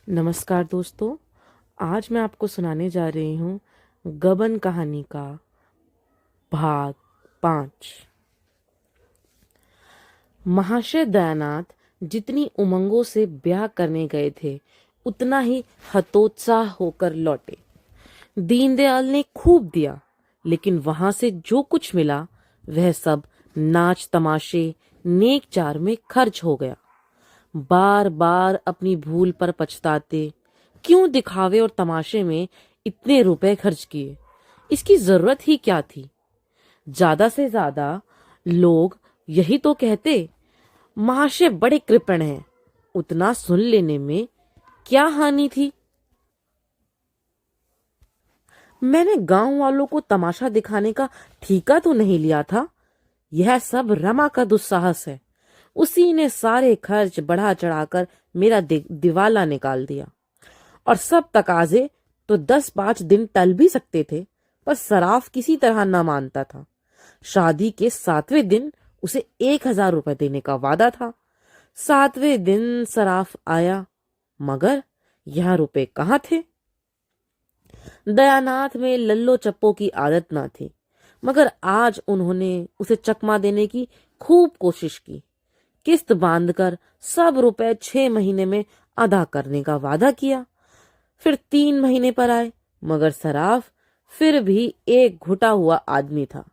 नमस्कार दोस्तों। आज मैं आपको सुनाने जा रही हूँ गबन कहानी का भाग 5। महाशय दयानाथ जितनी उमंगों से ब्याह करने गए थे उतना ही हतोत्साह होकर लौटे। दीनदयाल ने खूब दिया, लेकिन वहां से जो कुछ मिला वह सब नाच तमाशे नेक चार में खर्च हो गया। बार बार अपनी भूल पर पछताते, क्यों दिखावे और तमाशे में इतने रुपए खर्च किए, इसकी जरूरत ही क्या थी। ज्यादा से ज्यादा लोग यही तो कहते, महाशय बड़े कृपण हैं। उतना सुन लेने में क्या हानि थी। मैंने गांव वालों को तमाशा दिखाने का ठेका तो नहीं लिया था। यह सब रमा का दुस्साहस है। उसी ने सारे खर्च बढ़ा चढ़ाकर मेरा दिवाला निकाल दिया। और सब तकाजे तो 10-5 दिन टल भी सकते थे, पर सराफ किसी तरह न मानता था। शादी के 7वें दिन उसे 1000 रुपए देने का वादा था। 7वें दिन सराफ आया, मगर यह रुपए कहाँ थे। दयानाथ में लल्लो चप्पो की आदत न थी, मगर आज उन्होंने उसे चकमा देने की खूब कोशिश की। किस्त बांधकर सब रुपए 6 महीने में अदा करने का वादा किया। फिर 3 महीने पर आए, मगर सराफ फिर भी एक घुटा हुआ आदमी था।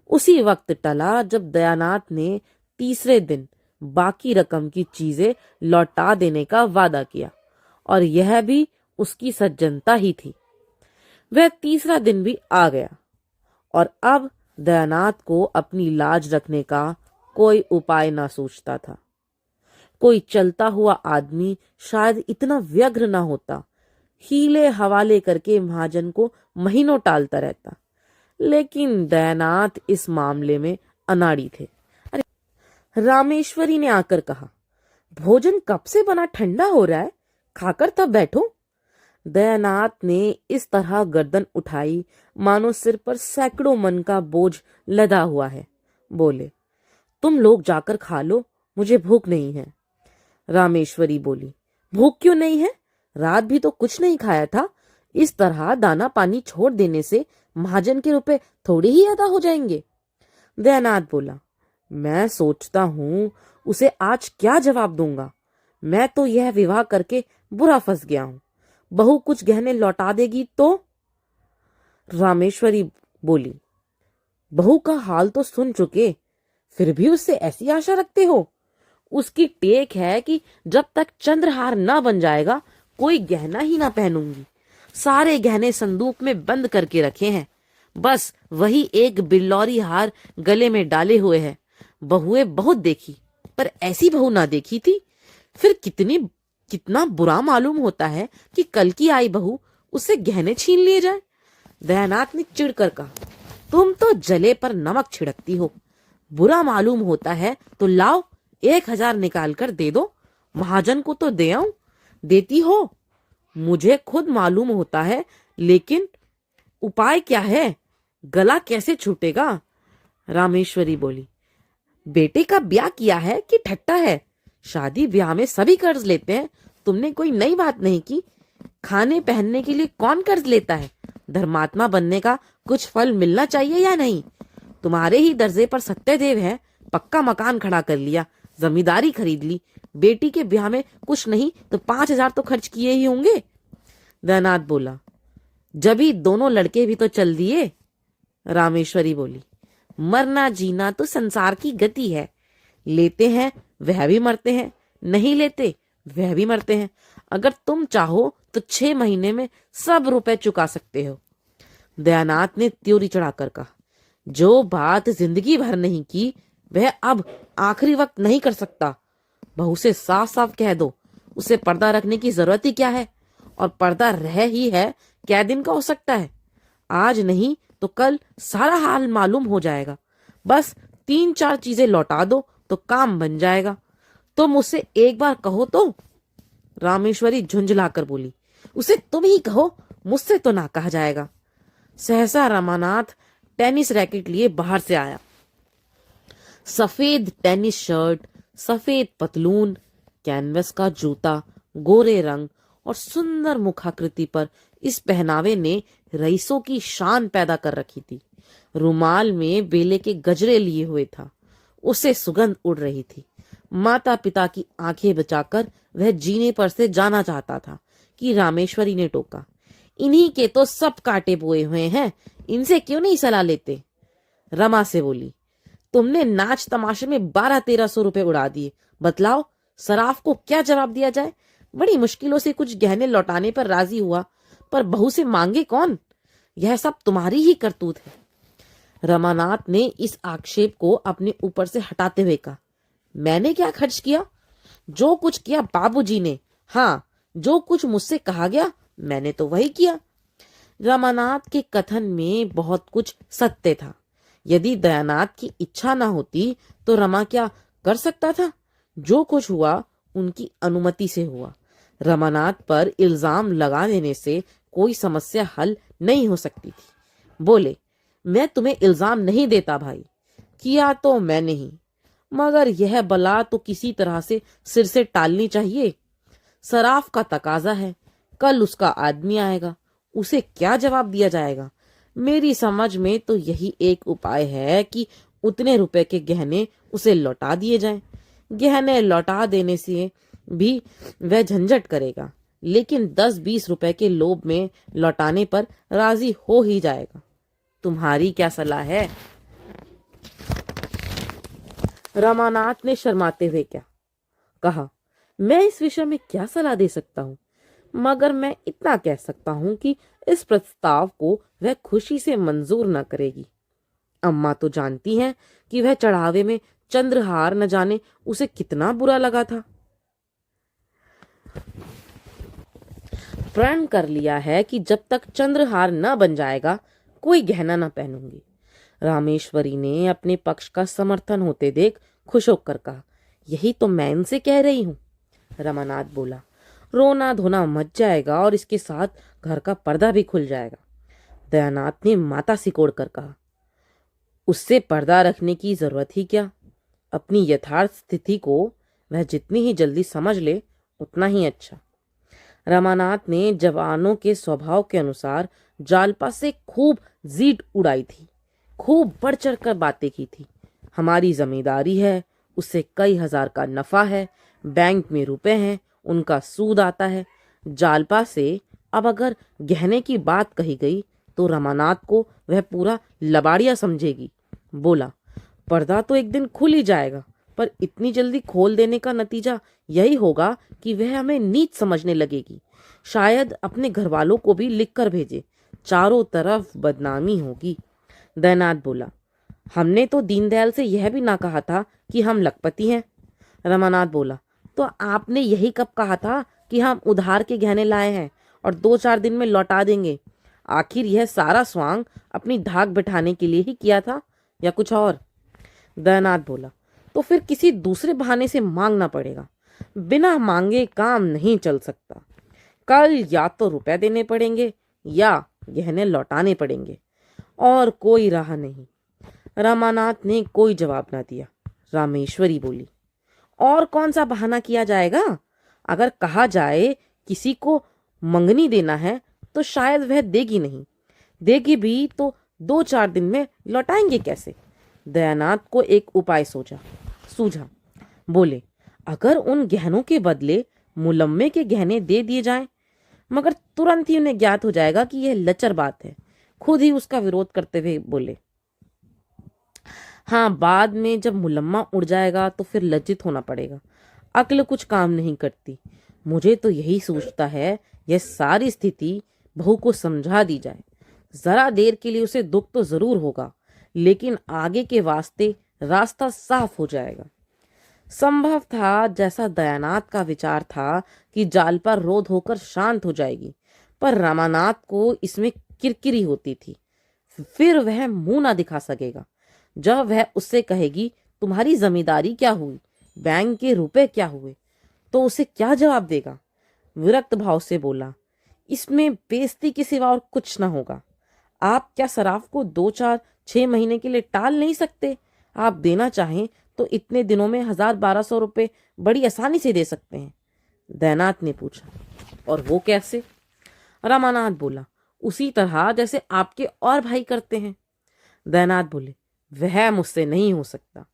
उसी वक्त टला जब दयानाथ ने तीसरे दिन बाकी रकम की चीजें लौटा देने का वादा किया, और यह भी उसकी सज्जनता ही थी। वह तीसरा दिन भी आ गया, और अब दयानाथ को अपनी लाज रखने का कोई उपाय ना सोचता था। कोई चलता हुआ आदमी शायद इतना व्यग्र ना होता, हीले हवाले करके महाजन को महीनों टालता रहता। लेकिन दयानाथ इस मामले में अनाड़ी थे। अरे, रामेश्वरी ने आकर कहा, भोजन कब से बना ठंडा हो रहा है, खाकर तब बैठो। दयानाथ ने इस तरह गर्दन उठाई मानो सिर पर सैकड़ों मन का बोझ लदा हुआ है। बोले, तुम लोग जाकर खा लो, मुझे भूख नहीं है। रामेश्वरी बोली, भूख क्यों नहीं है? रात भी तो कुछ नहीं खाया था। इस तरह दाना पानी छोड़ देने से महाजन के रुपए थोड़े ही अदा हो जाएंगे। दयानाथ बोला, मैं सोचता हूं उसे आज क्या जवाब दूंगा। मैं तो यह विवाह करके बुरा फंस गया हूं। बहू कुछ गहने लौटा देगी तो। रामेश्वरी बोली, बहू का हाल तो सुन चुके, फिर भी उससे ऐसी आशा रखते हो? उसकी टेक है कि जब तक चंद्रहार ना बन जाएगा कोई गहना ही ना पहनूंगी। सारे गहने संदूक में बंद करके रखे हैं, बस वही एक बिल्लौरी हार गले में डाले हुए है। बहुएं बहुत देखी, पर ऐसी बहू ना देखी थी। फिर कितना बुरा मालूम होता है कि कल की आई बहू उससे गहने छीन लिए जाए। दयानाथ ने चिढ़कर कहा, तुम तो जले पर नमक छिड़कती हो। बुरा मालूम होता है तो लाओ, 1000 निकाल कर दे दो। महाजन को तो दे आऊं। देती हो? मुझे खुद मालूम होता है, लेकिन उपाय क्या है? गला कैसे छूटेगा? रामेश्वरी बोली, बेटे का ब्याह किया है कि ठट्टा है? शादी ब्याह में सभी कर्ज लेते हैं। तुमने कोई नई बात नहीं की। खाने पहनने के लिए कौन कर्ज लेता है? धर्मात्मा बनने का कुछ फल मिलना चाहिए या नहीं? तुम्हारे ही दर्जे पर सत्यदेव है, पक्का मकान खड़ा कर लिया, जमींदारी खरीद ली। बेटी के ब्याह में कुछ नहीं तो 5000 तो खर्च किए ही होंगे। दयानाथ बोला, जभी दोनों लड़के भी तो चल दिए। रामेश्वरी बोली, मरना जीना तो संसार की गति है। लेते हैं वह भी मरते हैं, नहीं लेते वह भी मरते हैं। अगर तुम चाहो तो 6 महीने में सब रुपए चुका सकते हो। दयानाथ ने त्योरी चढ़ाकर कहा, जो बात जिंदगी भर नहीं की वह अब आखिरी वक्त नहीं कर सकता। बहू से साफ साफ कह दो, उसे पर्दा रखने की जरूरत ही क्या है। और पर्दा रह ही है, क्या दिन का हो सकता है। आज नहीं तो कल सारा हाल मालूम हो जाएगा। बस 3-4 चीजें लौटा दो तो काम बन जाएगा। तुम उसे एक बार कहो तो। रामेश्वरी झुंझलाकर बोली, उसे तुम ही कहो, मुझसे तो ना कहा जाएगा। सहसा रमानाथ टेनिस रैकेट लिए बाहर से आया। सफेद टेनिस शर्ट, सफेद पतलून, कैनवस का जूता, गोरे रंग और सुंदर मुखाकृति पर इस पहनावे ने रईसों की शान पैदा कर रखी थी। रुमाल में बेले के गजरे लिए हुए था, उसे सुगंध उड़ रही थी। माता पिता की आंखें बचाकर वह जीने पर से जाना चाहता था कि रामेश्वरी ने टोका, इन्हीं के तो सब कांटे बोए हुए हैं, इनसे क्यों नहीं सलाह लेते। रमा से बोली, तुमने नाच तमाशे में 1200-1300 रुपए उड़ा दिए, बतलाओ सराफ को क्या जवाब दिया जाए। बड़ी मुश्किलों से कुछ गहने लौटाने पर राजी हुआ, पर बहू से मांगे कौन। यह सब तुम्हारी ही करतूत है। रमानाथ ने इस आक्षेप को अपने ऊपर से हटाते हुए कहा, मैंने क्या खर्च किया? जो कुछ किया बाबूजी ने। हाँ, जो कुछ मुझसे कहा गया मैंने तो वही किया। रमानाथ के कथन में बहुत कुछ सत्य था। यदि दयानाथ की इच्छा ना होती तो रमा क्या कर सकता था? जो कुछ हुआ उनकी अनुमति से हुआ। रमानाथ पर इल्जाम लगा देने से कोई समस्या हल नहीं हो सकती थी। बोले, मैं तुम्हें इल्जाम नहीं देता भाई, किया तो मैंने ही, मगर यह बला तो किसी तरह से सिर से टालनी चाहिए। सराफ का तकाजा है, कल उसका आदमी आएगा, उसे क्या जवाब दिया जाएगा? मेरी समझ में तो यही एक उपाय है कि उतने रुपए के गहने उसे लौटा दिए जाएं। गहने लौटा देने से भी वह झंझट करेगा, लेकिन 10-20 रुपए के लोभ में लौटाने पर राजी हो ही जाएगा। तुम्हारी क्या सलाह है? रमानाथ ने शर्माते हुए क्या कहा, मैं इस विषय में क्या सलाह दे सकता हूँ, मगर मैं इतना कह सकता हूँ कि इस प्रस्ताव को वह खुशी से मंजूर न करेगी। अम्मा तो जानती हैं कि वह चढ़ावे में चंद्रहार न जाने उसे कितना बुरा लगा था। प्रण कर लिया है कि जब तक चंद्रहार न बन जाएगा कोई गहना न पहनूंगी। रामेश्वरी ने अपने पक्ष का समर्थन होते देख खुश होकर कहा, यही तो मैं इनसे कह रही हूँ। रमानाथ बोला, रोना धोना मच जाएगा और इसके साथ घर का पर्दा भी खुल जाएगा। दयानाथ ने माता सिकोड़ कर कहा, उससे पर्दा रखने की जरूरत ही क्या? अपनी यथार्थ स्थिति को वह जितनी ही जल्दी समझ ले उतना ही अच्छा। रमानाथ ने जवानों के स्वभाव के अनुसार जालपा से खूब जीट उड़ाई थी, खूब बढ़ चढ़ कर बातें की थी। हमारी जमींदारी है, उससे कई हजार का नफा है, बैंक में रुपए हैं, उनका सूद आता है। जालपा से अब अगर गहने की बात कही गई तो रमानाथ को वह पूरा लबाड़िया समझेगी। बोला, पर्दा तो एक दिन खुल ही जाएगा, पर इतनी जल्दी खोल देने का नतीजा यही होगा कि वह हमें नीच समझने लगेगी। शायद अपने घर वालों को भी लिख कर भेजे, चारों तरफ बदनामी होगी। दयानाथ बोला, हमने तो दीनदयाल से यह भी ना कहा था कि हम लखपति हैं। रमानाथ बोला, तो आपने यही कब कहा था कि हम उधार के गहने लाए हैं और 2-4 दिन में लौटा देंगे? आखिर यह सारा स्वांग अपनी धाक बिठाने के लिए ही किया था या कुछ और? दयानाथ बोला, तो फिर किसी दूसरे बहाने से मांगना पड़ेगा, बिना मांगे काम नहीं चल सकता। कल या तो रुपए देने पड़ेंगे या गहने लौटाने पड़ेंगे, और कोई राह नहीं। रमानाथ ने कोई जवाब ना दिया। रामेश्वरी बोली, और कौन सा बहाना किया जाएगा? अगर कहा जाए किसी को मंगनी देना है तो शायद वह देगी नहीं, देगी भी तो 2-4 दिन में लौटाएंगे कैसे? दयानाथ को एक उपाय सूझा। बोले, अगर उन गहनों के बदले मुलम्मे के गहने दे दिए जाएं, मगर तुरंत ही उन्हें ज्ञात हो जाएगा कि यह लचर बात है। खुद ही उसका विरोध करते हुए बोले, हाँ, बाद में जब मुलम्मा उड़ जाएगा तो फिर लज्जित होना पड़ेगा। अक्ल कुछ काम नहीं करती। मुझे तो यही सोचता है यह सारी स्थिति बहू को समझा दी जाए। जरा देर के लिए उसे दुख तो जरूर होगा, लेकिन आगे के वास्ते रास्ता साफ हो जाएगा। संभव था, जैसा दयानाथ का विचार था, कि जालपा रोध होकर शांत हो जाएगी, पर रमानाथ को इसमें किरकिरी होती थी। फिर वह मुंह ना दिखा सकेगा। जब वह उससे कहेगी, तुम्हारी जमींदारी क्या हुई, बैंक के रुपए क्या हुए, तो उसे क्या जवाब देगा? विरक्त भाव से बोला, इसमें बेइज्जती के सिवा और कुछ ना होगा। आप क्या सराफ को 2-4-6 महीने के लिए टाल नहीं सकते? आप देना चाहें तो इतने दिनों में 1000-1200 रुपए बड़ी आसानी से दे सकते हैं। दयानाथ ने पूछा, और वो कैसे? रमानाथ बोला, उसी तरह जैसे आपके और भाई करते हैं। दयानाथ बोले, वह मुझसे नहीं हो सकता।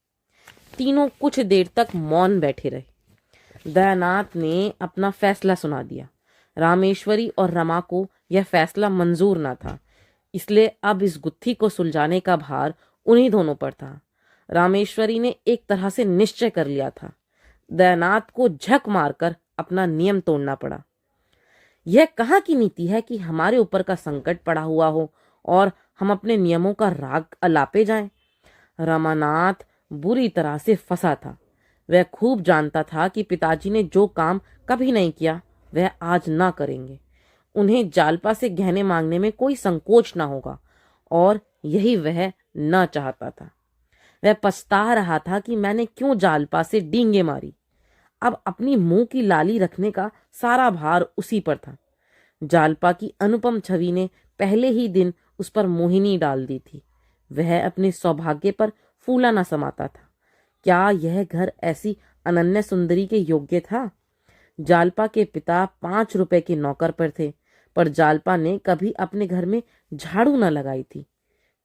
तीनों कुछ देर तक मौन बैठे रहे। दयानाथ ने अपना फैसला सुना दिया। रामेश्वरी और रमा को यह फैसला मंजूर न था, इसलिए अब इस गुत्थी को सुलझाने का भार उन्हीं दोनों पर था। रामेश्वरी ने एक तरह से निश्चय कर लिया था। दयानाथ को झक मारकर अपना नियम तोड़ना पड़ा। यह कहाँ की नीति है कि हमारे ऊपर का संकट पड़ा हुआ हो और हम अपने नियमों का राग अलापे जाएं। रमानाथ बुरी तरह से फंसा था। वह खूब जानता था कि पिताजी ने जो काम कभी नहीं किया वह आज ना करेंगे। उन्हें जालपा से गहने मांगने में कोई संकोच ना होगा, और यही वह न चाहता था। वह पछता रहा था कि मैंने क्यों जालपा से डींगे मारी। अब अपनी मुंह की लाली रखने का सारा भार उसी पर था। जालपा की अनुपम छवि ने पहले ही दिन उस पर मोहिनी डाल दी थी। वह अपने सौभाग्य पर फूला न समाता था। क्या यह घर ऐसी अनन्य सुंदरी के योग्य था? जालपा के पिता 5 रुपए के नौकर पर थे, पर जालपा ने कभी अपने घर में झाड़ू न लगाई थी,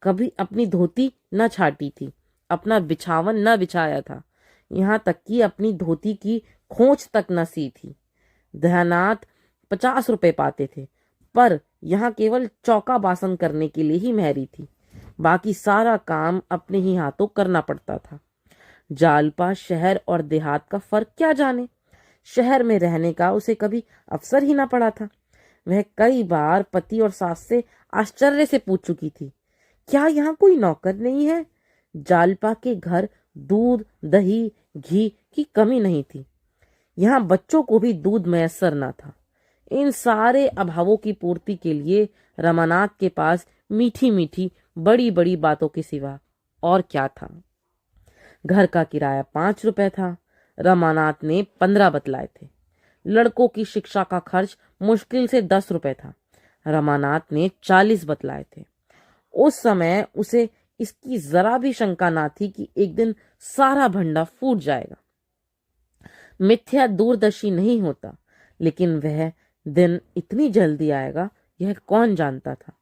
कभी अपनी धोती न छाटी थी, अपना बिछावन न बिछाया था, यहाँ तक कि अपनी धोती की खोंच तक न सी थी। दयानाथ 50 रुपए पाते थे, पर यहाँ केवल चौका बासन करने के लिए ही मेहरी थी। बाकी सारा काम अपने ही हाथों करना पड़ता था। जालपा शहर और देहात का फर्क क्या जाने। शहर में रहने का उसे कभी अवसर ही ना पड़ा था। वह कई बार पति और सास से आश्चर्य से पूछ चुकी थी, क्या यहाँ कोई नौकर नहीं है? जालपा के घर दूध, दही, घी की कमी नहीं थी। यहाँ बच्चों को भी दूध मैसर ना था। इन सारे अभावों की पूर्ति के लिए रमानाथ के पास मीठी मीठी बड़ी बड़ी बातों के सिवा और क्या था? घर का किराया 5 रुपए था। रमानाथ ने 15 बतलाए थे। लड़कों की शिक्षा का खर्च मुश्किल से 10 रुपए था। रमानाथ ने 40 बतलाए थे। उस समय उसे इसकी जरा भी शंका ना थी कि एक दिन सारा भंडा फूट जाएगा। मिथ्या दूरदर्शी नहीं होता, लेकिन वह दिन इतनी जल्दी आएगा यह कौन जानता था।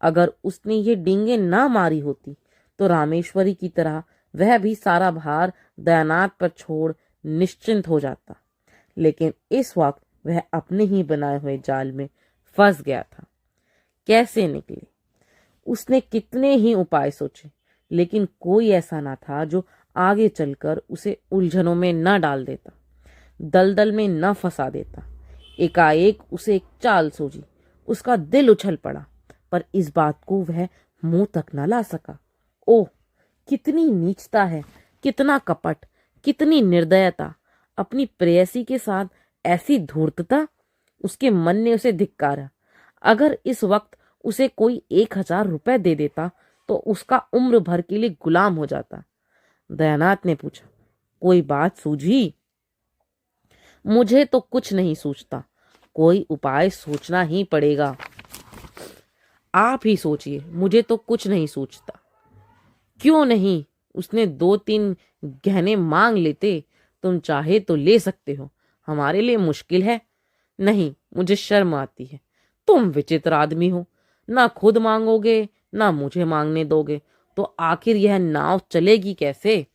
अगर उसने ये डींगे ना मारी होती तो रामेश्वरी की तरह वह भी सारा भार दयानाथ पर छोड़ निश्चिंत हो जाता। लेकिन इस वक्त वह अपने ही बनाए हुए जाल में फंस गया था। कैसे निकले? उसने कितने ही उपाय सोचे, लेकिन कोई ऐसा ना था जो आगे चलकर उसे उलझनों में न डाल देता, दलदल में न फंसा देता। एकाएक उसे एक चाल सूझी। उसका दिल उछल पड़ा, पर इस बात को वह मुंह तक न ला सका। ओह, कितनी नीचता है, कितना कपट, कितनी निर्दयता! अपनी प्रेयसी के साथ ऐसी धूर्तता! उसके मन ने उसे धिक्कारा। अगर इस वक्त उसे कोई 1000 रुपए दे देता तो उसका उम्र भर के लिए गुलाम हो जाता। दयानाथ ने पूछा, कोई बात सूझी? मुझे तो कुछ नहीं सूझता। कोई उपाय सोचना ही पड़ेगा। आप ही सोचिए, मुझे तो कुछ नहीं सूझता। क्यों नहीं? उसने 2-3 गहने मांग लेते। तुम चाहे तो ले सकते हो, हमारे लिए मुश्किल है? नहीं, मुझे शर्म आती है। तुम विचित्र आदमी हो, ना खुद मांगोगे ना मुझे मांगने दोगे, तो आखिर यह नाव चलेगी कैसे?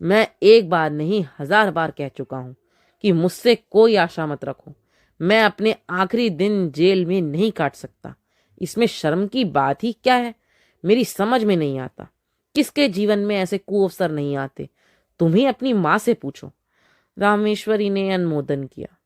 मैं एक बार नहीं 1000 बार कह चुका हूं कि मुझसे कोई आशा मत रखो। मैं अपने आखिरी दिन जेल में नहीं काट सकता। इसमें शर्म की बात ही क्या है? मेरी समझ में नहीं आता, किसके जीवन में ऐसे कुअवसर नहीं आते? तुम ही अपनी माँ से पूछो। रामेश्वरी ने अनुमोदन किया।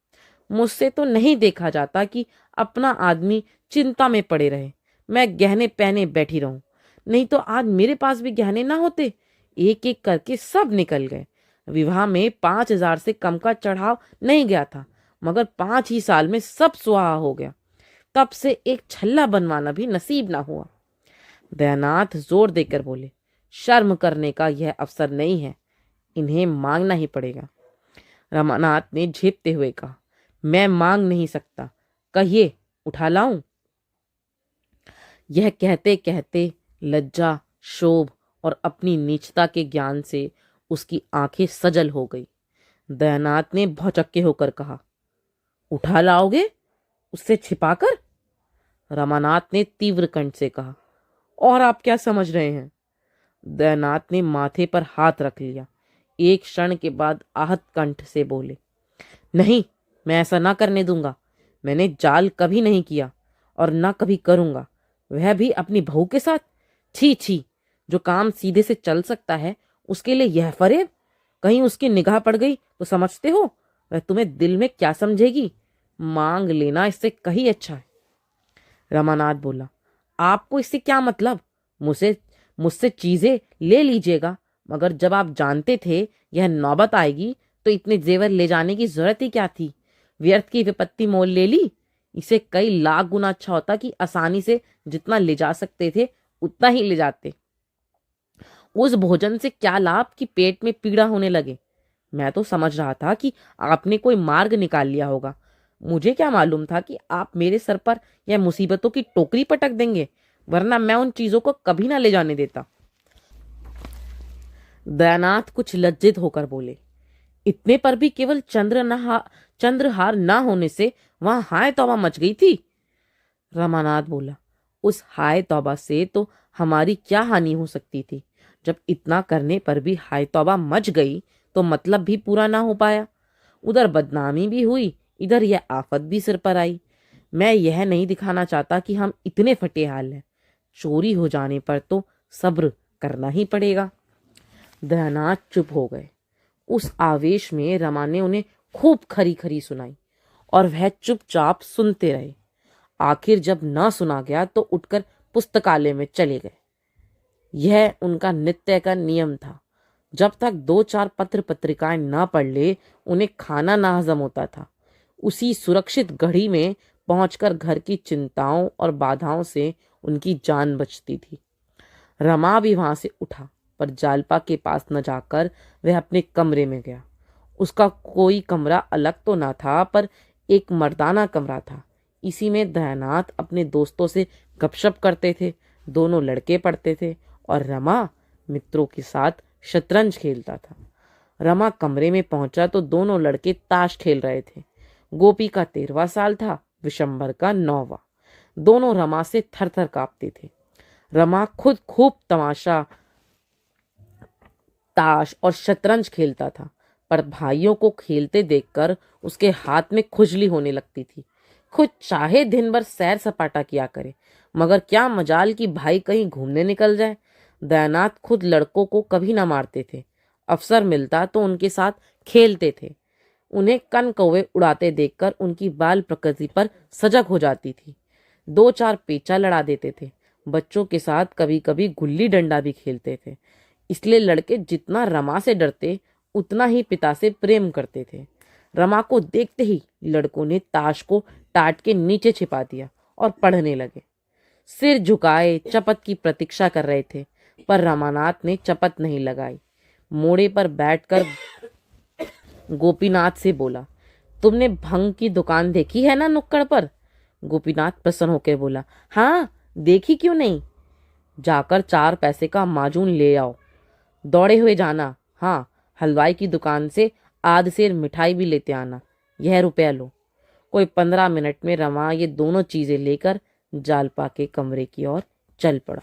मुझसे तो नहीं देखा जाता कि अपना आदमी चिंता में पड़े रहे, मैं गहने पहने बैठी रहूं। नहीं तो आज मेरे पास भी गहने ना होते। एक एक करके सब निकल गए। विवाह में 5000 से कम का चढ़ाव नहीं गया था, मगर 5 ही साल में सब सुहा हो गया। तब से एक छल्ला बनवाना भी नसीब ना हुआ। दयानाथ जोर देकर बोले, शर्म करने का यह अवसर नहीं है, इन्हें मांगना ही पड़ेगा। रमानाथ ने झेपते हुए कहा, मैं मांग नहीं सकता, कहिए, उठा लाऊं? यह कहते कहते लज्जा, शोभ और अपनी नीचता के ज्ञान से उसकी आंखें सजल हो गई। दयानाथ ने भौचक्के होकर कहा, उठा लाओगे? उससे छिपाकर? रमानाथ ने तीव्र कंठ से कहा। और आप क्या समझ रहे हैं? दयानाथ ने माथे पर हाथ रख लिया। एक क्षण के बाद आहत कंठ से बोले, नहीं, मैं ऐसा ना करने दूंगा। मैंने जाल कभी नहीं किया और ना कभी करूंगा, वह भी अपनी बहू के साथ। छी छी, जो काम सीधे से चल सकता है उसके लिए यह फरेब। कहीं उसकी निगाह पड़ गई तो समझते हो वह तुम्हें दिल में क्या समझेगी? मांग लेना इससे कहीं अच्छा है। रमानाथ बोला, आपको इससे क्या मतलब? मुझसे मुझसे चीजें ले लीजिएगा, मगर जब आप जानते थे यह नौबत आएगी तो इतने जेवर ले जाने की जरूरत ही क्या थी? व्यर्थ की विपत्ति मोल ले ली। इसे कई लाख गुना अच्छा होता कि आसानी से जितना ले जा सकते थे उतना ही ले जाते। उस भोजन से क्या लाभ कि पेट में पीड़ा होने लगे। मैं तो समझ रहा था कि आपने कोई मार्ग निकाल लिया होगा। मुझे क्या मालूम था कि आप मेरे सर पर यह मुसीबतों की टोकरी पटक देंगे, वरना मैं उन चीजों को कभी ना ले जाने देता। दयानाथ कुछ लज्जित होकर बोले, इतने पर भी केवल चंद्रहार ना होने से वहां हाय तौबा मच गई थी। रमानाथ बोला, उस हाय तौबा से तो हमारी क्या हानि हो सकती थी? जब इतना करने पर भी हाय तौबा मच गई तो मतलब भी पूरा ना हो पाया। उधर बदनामी भी हुई, इधर यह आफत भी सिर पर आई। मैं यह नहीं दिखाना चाहता कि हम इतने फटे हाल हैं। चोरी हो जाने पर तो सब्र करना ही पड़ेगा। दयानाथ चुप हो गए। उस आवेश में रमा ने उन्हें खूब खरी खरी सुनाई और वह चुपचाप सुनते रहे। आखिर जब न सुना गया तो उठकर पुस्तकालय में चले गए। यह उनका नित्य का नियम था। जब तक 2-4 पत्र पत्रिकाएं न पढ़ ले उन्हें खाना ना हजम होता था। उसी सुरक्षित घड़ी में पहुंचकर घर की चिंताओं और बाधाओं से उनकी जान बचती थी। रमा भी वहां से उठा, पर जालपा के पास न जाकर वह अपने कमरे में गया। उसका कोई कमरा अलग तो ना था, पर एक मर्दाना कमरा था। इसी में दयानाथ अपने दोस्तों से गपशप करते थे। दोनों लड़के पढ़ते थे और रमा मित्रों के साथ शतरंज खेलता था। रमा कमरे में पहुंचा तो दोनों लड़के ताश खेल रहे थे। गोपी का 13वां साल था, विशंबर का 9वां। दोनों रमा से थर थर कांपते थे। रमा खुद खूब तमाशा ताश और शतरंज खेलता था, पर भाइयों को खेलते देखकर उसके हाथ में खुजली होने लगती थी। खुद चाहे दिन भर सैर सपाटा किया करे, मगर क्या मजाल कि भाई कहीं घूमने निकल जाए। दयानाथ खुद लड़कों को कभी ना मारते थे। अवसर मिलता तो उनके साथ खेलते थे। उन्हें कन कौवे उड़ाते देखकर उनकी बाल प्रकृति पर सजग हो जाती थी। 2-4 पेचा लड़ा देते थे। बच्चों के साथ कभी कभी गुल्ली डंडा भी खेलते थे। इसलिए लड़के जितना रमा से डरते उतना ही पिता से प्रेम करते थे। रमा को देखते ही लड़कों ने ताश को टाट के नीचे छिपा दिया और पढ़ने लगे। सिर झुकाए चपत की प्रतीक्षा कर रहे थे, पर रमानाथ ने चपत नहीं लगाई। मोड़े पर बैठकर गोपीनाथ से बोला, तुमने भंग की दुकान देखी है ना नुक्कड़ पर? गोपीनाथ प्रसन्न होकर बोला, हाँ, देखी क्यों नहीं। जाकर 4 पैसे का माजून ले आओ। दौड़े हुए जाना। हाँ, हलवाई की दुकान से आध सेर मिठाई भी लेते आना। यह रुपया लो। कोई 15 मिनट में रमा ये दोनों चीजें लेकर जालपा के कमरे की ओर चल पड़ा।